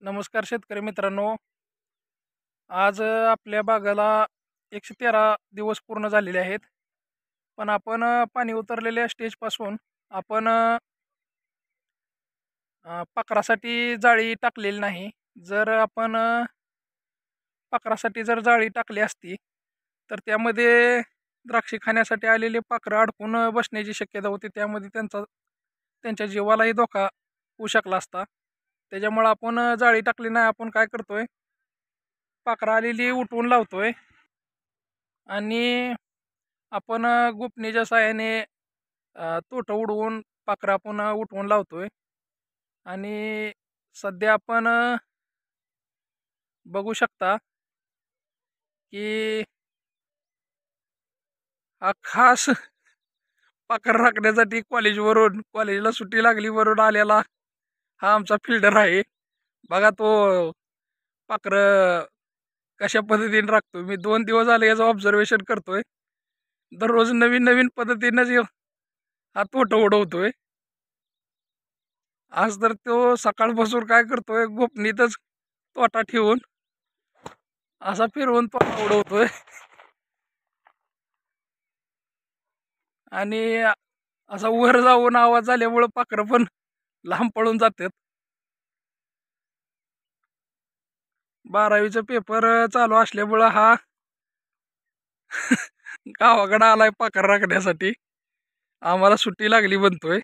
नमस्कार शेतकरी मित्रांनो. आज आपल्या बागाला 113 दिवस पूर्ण झालेले आहेत. पण आपण पाणी उतरलेल्या स्टेजपासून आपण पाखरासाठी जाळी टाकलेली नाही. जर आपण पाखरासाठी जर जाळी टाकली असती तर त्यामध्ये द्राक्षे खाण्यासाठी आलेले पाखरं अडकून बसण्याची शक्यता होती. त्यामध्ये त्यांच्या जीवालाही धोका होऊ शकला असता. त्याच्यामुळं आपण जाळी टाकली नाही. आपण काय करतोय, पाखरं आलेली उठवून लावतोय आणि आपण गुपणीच्या साहाय्याने तोटं उडवून पाखरं आपण उठवून लावतोय. आणि सध्या आपण बघू शकता की हा खास पाखरं राखण्यासाठी कॉलेजला सुट्टी लागली वरून आलेला हा आमचा फिल्डर आहे. बघा तो पाखरं कशा पद्धतीने राखतो. मी 2 दिवस झाले याचं ऑब्झर्वेशन करतोय. दररोज नवीन नवीन पद्धतीनेच हा तोटं उडवतोय. आज तर तो सकाळपासून काय करतोय, गोपनीतच तोटा ठेवून असा फिरवून तोटा उडवतोय आणि असा वर जाऊन आवाज झाल्यामुळं पाखरं पण लांब पळून जातात. 12वीचा पेपर चालू असल्यामुळं हा गावाकडं आलाय पाखरं राखण्यासाठी. आम्हाला सुट्टी लागली म्हणतोय.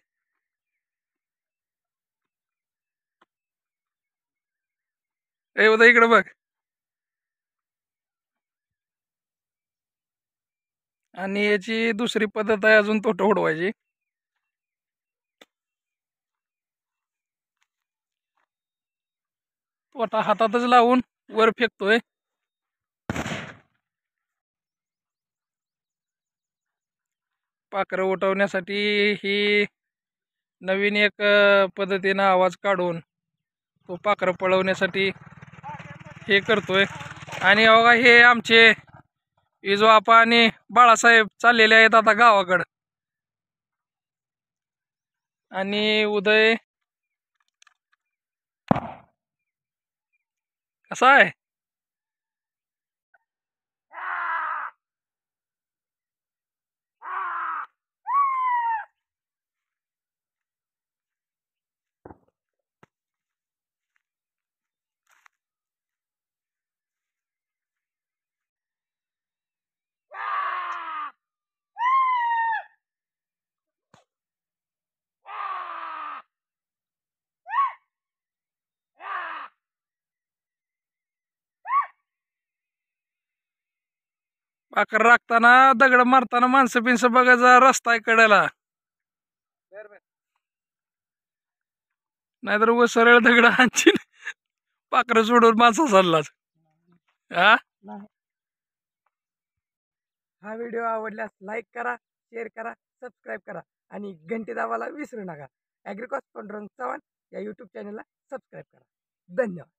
ए उद्या इकडे बघ. आणि याची दुसरी पद्धत आहे अजून तोटं उडवायची. तोटा हातातच लावून वर फेकतोय. पाखरं उठवण्यासाठी ही नवीन एक पद्धतीनं आवाज काढून तो पाखरं पळवण्यासाठी हे करतोय. आणि बघा हे आमचे इजोआपा आणि बाळासाहेब चाललेले आहेत आता गावाकडं. आणि उदय कसा आहे? पाखरं राखताना दगड मारताना माणसं बिनसं बघायचा रस्ता आहे कडेला, नाहीतर व सरळ दगड आणखीन पाखरं सोडून माणसा चाललाच. हा व्हिडिओ आवडल्यास लाईक करा, शेअर करा, सबस्क्राईब करा आणि घंटी दाबायला विसरू नका. ॲग्रिकॉस पांडुरंग चव्हाण या यूट्यूब चॅनलला सबस्क्राईब करा. धन्यवाद.